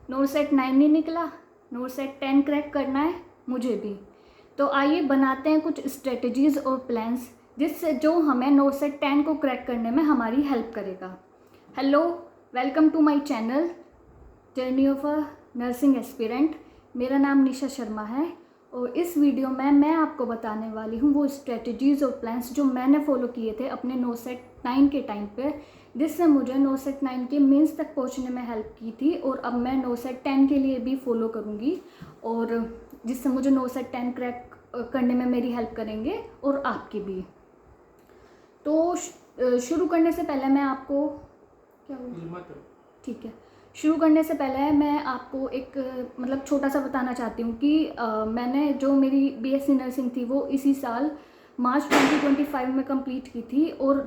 Not set 9 नहीं निकला, not set 10 crack करना है मुझे भी। तो आइए बनाते हैं कुछ स्ट्रेटजीज़ और प्लान्स जिससे जो हमें नोट सेट 10 को क्रैक करने में हमारी हेल्प करेगा। Hello, welcome to my channel journey of a nursing aspirant. मेरा नाम निशा शर्मा है और इस वीडियो में मैं आपको बताने वाली हूँ वो स्ट्रेटजीज़ और प्लान्स जो मैंने फॉलो किए थे अपने नोट सेट 9 के टाइम पे, जिससे मुझे नोट सेट 9 के मेंस तक पहुँचने में हेल्प की थी और अब मैं नोट सेट 10 के लिए भी फॉलो करूँगी और जिससे मुझे नोट सेट 10 क्रैक करने में मेरी हेल्प करेंगे और आपकी भी। तो शुरू करने से पहले मैं आपको ठीक है, शुरू करने से पहले मैं आपको एक मतलब छोटा सा बताना चाहती हूँ कि मैंने जो मेरी बीएससी नर्सिंग थी वो इसी साल मार्च 2025 में कंप्लीट की थी और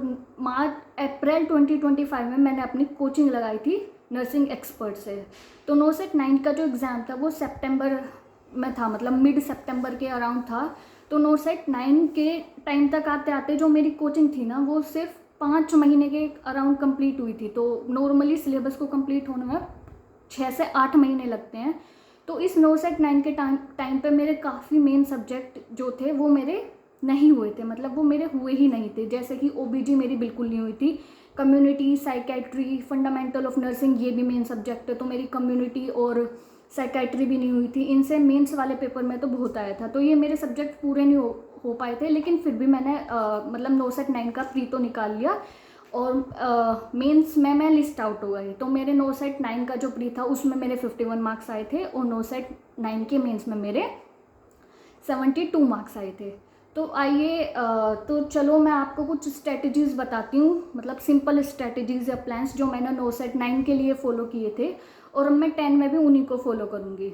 अप्रैल 2025 में मैंने अपनी कोचिंग लगाई थी नर्सिंग एक्सपर्ट से। तो नोट सेट 9 का जो एग्ज़ाम था वो सितंबर में था, मतलब मिड सितंबर के अराउंड था। तो नोट सेट 9 के टाइम तक आते आते जो मेरी कोचिंग थी ना वो सिर्फ 5 महीने के अराउंड कंप्लीट हुई थी। तो नॉर्मली सिलेबस को कंप्लीट होने में 6 से 8 महीने लगते हैं। तो इस नोट सेट 9 के टाइम पे मेरे काफ़ी मेन सब्जेक्ट जो थे वो मेरे नहीं हुए थे, मतलब वो मेरे हुए ही नहीं थे। जैसे कि ओबीजी मेरी बिल्कुल नहीं हुई थी, community, psychiatry, fundamental of nursing ये भी मेन सब्जेक्ट है तो मेरी कम्युनिटी और साइकेट्री भी नहीं हुई थी। इनसे मेंस वाले पेपर में तो बहुत आया था, तो ये मेरे सब्जेक्ट पूरे नहीं हो पाए थे। लेकिन फिर भी मैंने मतलब नोट सेट 9 का प्री तो निकाल लिया और मेंस में मैं लिस्ट आउट हो गई। तो मेरे नोट सेट 9 का जो प्री था उसमें मेरे 51 मार्क्स आए थे और नोट सेट 9 के मेंस में मेरे 72 मार्क्स आए थे। तो आइए तो चलो मैं आपको कुछ स्ट्रेटजीज़ बताती हूँ, मतलब सिंपल स्ट्रेटजीज़ या प्लान्स जो मैंने नोट सेट 9 के लिए फ़ॉलो किए थे और अब मैं 10 में भी उन्हीं को फॉलो करूँगी।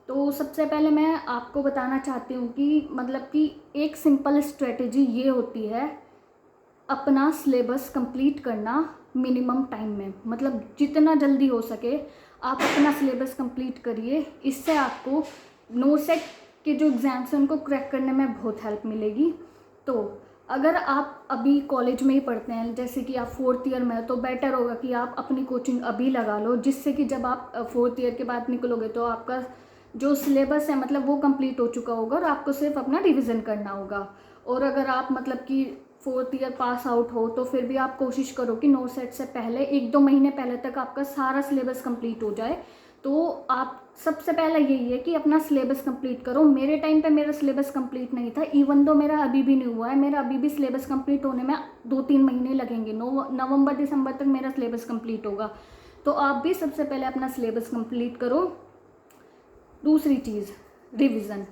तो सबसे पहले मैं आपको बताना चाहती हूँ कि मतलब कि एक सिंपल स्ट्रेटजी ये होती है अपना सिलेबस कंप्लीट करना मिनिमम टाइम में, मतलब जितना जल्दी हो सके आप अपना सिलेबस कंप्लीट करिए। इससे आपको नोट सेट के जो एग्ज़ाम्स हैं उनको क्रैक करने में बहुत हेल्प मिलेगी। तो अगर आप अभी कॉलेज में ही पढ़ते हैं, जैसे कि आप 4th ईयर में हो, तो बेटर होगा कि आप अपनी कोचिंग अभी लगा लो, जिससे कि जब आप 4th ईयर के बाद निकलोगे तो आपका जो सिलेबस है मतलब वो कंप्लीट हो चुका होगा और आपको सिर्फ अपना रिवीजन करना होगा। और अगर आप मतलब कि 4th ईयर पास आउट हो तो फिर भी आप कोशिश करो कि नोट सेट से पहले 1-2 महीने पहले तक आपका सारा सिलेबस कंप्लीट हो जाए। तो आप सबसे पहला यही है कि अपना सिलेबस कंप्लीट करो। मेरे टाइम पे मेरा सिलेबस कंप्लीट नहीं था, इवन दो मेरा अभी भी नहीं हुआ है। मेरा अभी भी सिलेबस कंप्लीट होने में 2-3 महीने लगेंगे। नवंबर दिसंबर तक मेरा सिलेबस कंप्लीट होगा। तो आप भी सबसे पहले अपना सिलेबस कंप्लीट करो। दूसरी चीज़, रिवीजन।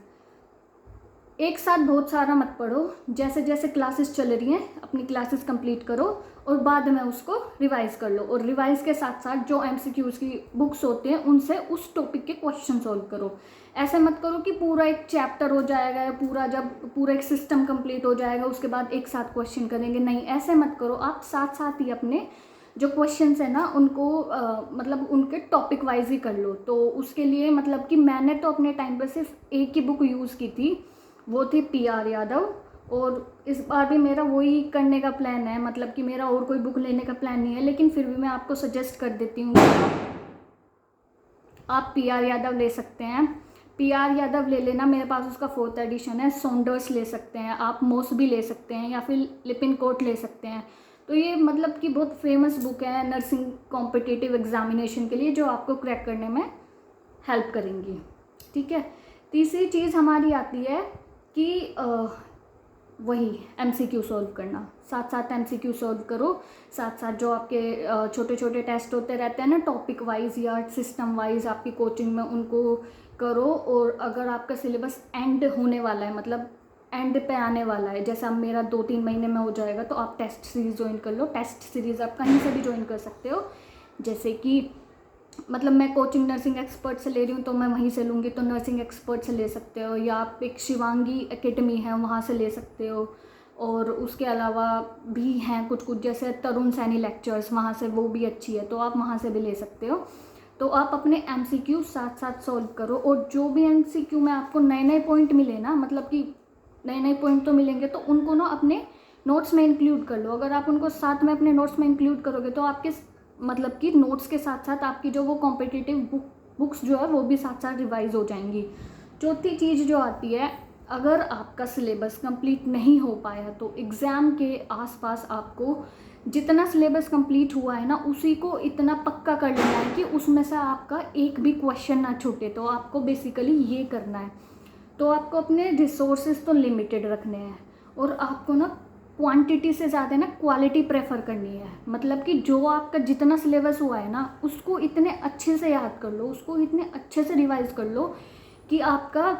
एक साथ बहुत सारा मत पढ़ो, जैसे जैसे क्लासेस चल रही हैं अपनी क्लासेस कंप्लीट करो और बाद में उसको रिवाइज़ कर लो। और रिवाइज़ के साथ साथ जो एमसीक्यूज़ की बुक्स होते हैं उनसे उस टॉपिक के क्वेश्चन सॉल्व करो। ऐसे मत करो कि पूरा एक चैप्टर हो जाएगा या पूरा एक सिस्टम कंप्लीट हो जाएगा उसके बाद एक साथ क्वेश्चन करेंगे, नहीं ऐसे मत करो। आप साथ साथ ही अपने जो क्वेश्चंस है ना उनको मतलब उनके टॉपिक वाइज ही कर लो। तो उसके लिए मतलब कि मैंने तो अपने टाइम पर सिर्फ एक ही बुक यूज़ की थी, वो थी PR यादव। और इस बार भी मेरा वही करने का प्लान है, मतलब कि मेरा और कोई बुक लेने का प्लान नहीं है, लेकिन फिर भी मैं आपको सजेस्ट कर देती हूँ आप PR यादव ले सकते हैं। PR यादव ले लेना, मेरे पास उसका 4th एडिशन है। सॉन्डर्स ले सकते हैं आप, मोस भी ले सकते हैं या फिर लिपिनकोट ले सकते हैं। तो ये मतलब कि बहुत फेमस बुक है नर्सिंग कॉम्पिटिटिव एग्जामिनेशन के लिए जो आपको क्रैक करने में हेल्प करेंगी। ठीक है, तीसरी चीज़ हमारी आती है कि वही MCQ सॉल्व करना। साथ साथ MCQ सॉल्व करो, साथ साथ जो आपके छोटे छोटे टेस्ट होते रहते हैं ना टॉपिक वाइज या सिस्टम वाइज आपकी कोचिंग में, उनको करो। और अगर आपका सिलेबस एंड होने वाला है, मतलब एंड पे आने वाला है, जैसा मेरा 2-3 महीने में हो जाएगा, तो आप टेस्ट सीरीज़ ज्वाइन कर लो। टेस्ट सीरीज़ आप कहीं से भी ज्वाइन कर सकते हो, जैसे कि मतलब मैं कोचिंग नर्सिंग एक्सपर्ट से ले रही हूँ तो मैं वहीं से लूँगी, तो नर्सिंग एक्सपर्ट से ले सकते हो, या आप एक शिवांगी एकेडमी है वहाँ से ले सकते हो। और उसके अलावा भी हैं कुछ जैसे तरुण सैनी लेक्चर्स, वहाँ से वो भी अच्छी है, तो आप वहाँ से भी ले सकते हो। तो आप अपने MCQ साथ साथ सॉल्व करो और जो भी MCQ में आपको नए नए पॉइंट मिले ना, मतलब कि नए नए पॉइंट तो मिलेंगे, तो उनको ना अपने नोट्स में इंक्लूड कर लो। अगर आप उनको साथ में अपने नोट्स में इंक्लूड करोगे तो आपके मतलब कि नोट्स के साथ साथ आपकी जो वो कॉम्पिटिटिव बुक बुक्स जो है वो भी साथ साथ रिवाइज हो जाएंगी। चौथी चीज़ जो आती है, अगर आपका सिलेबस कंप्लीट नहीं हो पाया तो एग्ज़ाम के आसपास आपको जितना सिलेबस कंप्लीट हुआ है ना, उसी को इतना पक्का कर लेना है कि उसमें से आपका एक भी क्वेश्चन ना छूटे। तो आपको बेसिकली ये करना है। तो आपको अपने रिसोर्सेज तो लिमिटेड रखने हैं और आपको ना क्वांटिटी से ज़्यादा ना क्वालिटी प्रेफर करनी है। मतलब कि जो आपका जितना सिलेबस हुआ है ना, उसको इतने अच्छे से याद कर लो, उसको इतने अच्छे से रिवाइज कर लो कि आपका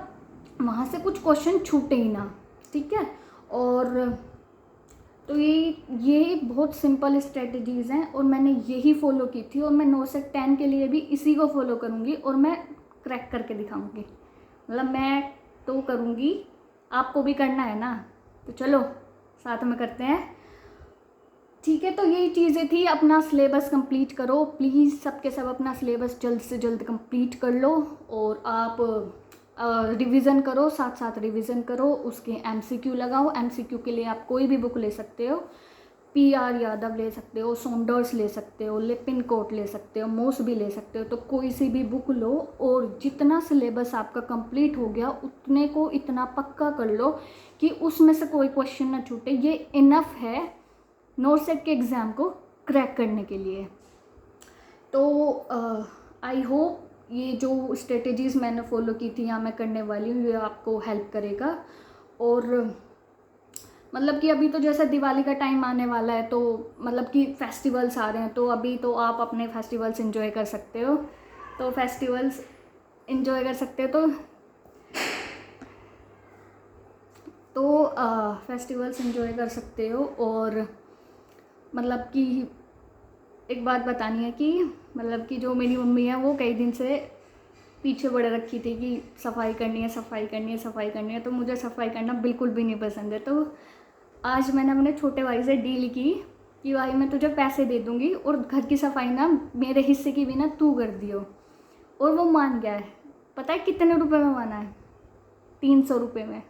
वहाँ से कुछ क्वेश्चन छूटे ही ना, ठीक है। और तो ये बहुत सिंपल स्ट्रेटजीज़ हैं और मैंने यही फॉलो की थी और मैं 9 से 10 के लिए भी इसी को फॉलो करूँगी और मैं क्रैक करके दिखाऊँगी। मतलब मैं तो करूँगी, आपको भी करना है ना, तो चलो साथ में करते हैं, ठीक है। तो यही चीज़ें थी। अपना सिलेबस कंप्लीट करो प्लीज़, सबके सब अपना सिलेबस जल्द से जल्द कंप्लीट कर लो और आप रिवीज़न करो, साथ साथ रिवीज़न करो, उसके एमसीक्यू लगाओ। एमसीक्यू के लिए आप कोई भी बुक ले सकते हो, पीआर यादव ले सकते हो, सॉन्डर्स ले सकते हो, लिपिनकोट ले सकते हो, मोस भी ले सकते हो। तो कोई सी भी बुक लो और जितना सिलेबस आपका कंप्लीट हो गया उतने को इतना पक्का कर लो कि उसमें से कोई क्वेश्चन ना छूटे। ये इनफ है नोरसेट के एग्ज़ाम को क्रैक करने के लिए। तो आई होप ये जो स्ट्रेटजीज़ मैंने फॉलो की थी या मैं करने वाली हूँ, ये आपको हेल्प करेगा। और मतलब कि अभी तो जैसे दिवाली का टाइम आने वाला है, तो मतलब कि फेस्टिवल्स आ रहे हैं, तो अभी तो आप अपने फेस्टिवल्स एंजॉय कर सकते हो। तो फेस्टिवल्स एंजॉय कर सकते हो फेस्टिवल्स एंजॉय कर सकते हो। और मतलब कि एक बात बतानी है कि मतलब कि जो मेरी मम्मी है वो कई दिन से पीछे पड़ रखी थी कि सफाई करनी है, सफाई करनी है, सफाई करनी है। तो मुझे सफाई करना बिल्कुल भी नहीं पसंद है। तो आज मैंने अपने छोटे भाई से डील की कि भाई मैं तुझे पैसे दे दूँगी और घर की सफाई ना मेरे हिस्से की भी ना तू कर दियो। और वो मान गया है। पता है कितने रुपए में माना है? 300 रुपये में।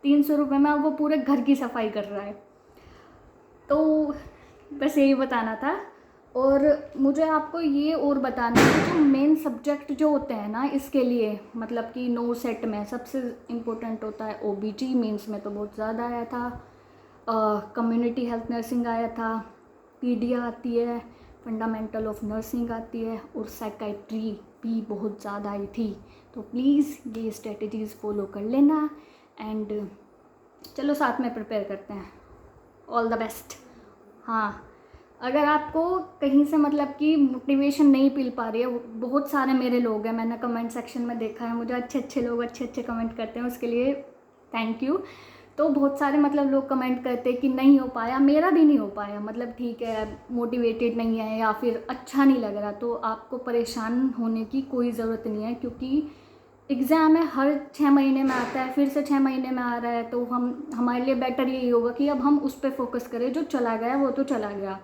300 रुपये में अब वो पूरे घर की सफाई कर रहा है। तो बस यही बताना था। और मुझे आपको ये और बताना है, जो मेन सब्जेक्ट जो होते हैं ना इसके लिए, मतलब कि नोरसेट में सबसे इम्पोर्टेंट होता है ओबीजी। मेंस में तो बहुत ज़्यादा आया था, कम्युनिटी हेल्थ नर्सिंग आया था, पीडिया आती है, फंडामेंटल ऑफ नर्सिंग आती है और साइकाइट्री भी बहुत ज़्यादा आई थी। तो प्लीज़ ये स्ट्रेटजीज़ फॉलो कर लेना एंड चलो साथ में प्रिपेयर करते हैं। All the best. हाँ, अगर आपको कहीं से मतलब कि मोटिवेशन नहीं मिल पा रही है, बहुत सारे मेरे लोग हैं, मैंने कमेंट सेक्शन में देखा है, मुझे अच्छे लोग अच्छे कमेंट करते हैं, उसके लिए थैंक यू। तो बहुत सारे मतलब लोग कमेंट करते हैं कि नहीं हो पाया, मेरा भी नहीं हो पाया, मतलब ठीक है मोटिवेटेड नहीं है या फिर अच्छा नहीं लग रहा। तो आपको परेशान होने की कोई ज़रूरत नहीं है, क्योंकि एग्ज़ाम है, हर 6 महीने में आता है, फिर से 6 महीने में आ रहा है। तो हमारे लिए बेटर यही होगा कि अब हम उस पर फोकस करें। जो चला गया वो तो चला गया।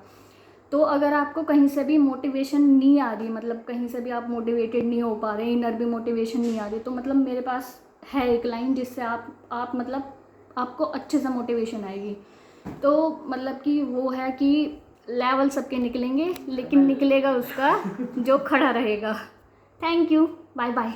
तो अगर आपको कहीं से भी मोटिवेशन नहीं आ रही, मतलब कहीं से भी आप मोटिवेटेड नहीं हो पा रहे, इनर भी मोटिवेशन नहीं आ रही, तो मतलब मेरे पास है एक लाइन जिससे आप मतलब आपको अच्छे से मोटिवेशन आएगी। तो मतलब कि वो है कि लेवल सबके निकलेंगे, लेकिन निकलेगा उसका जो खड़ा रहेगा। Thank you, bye bye.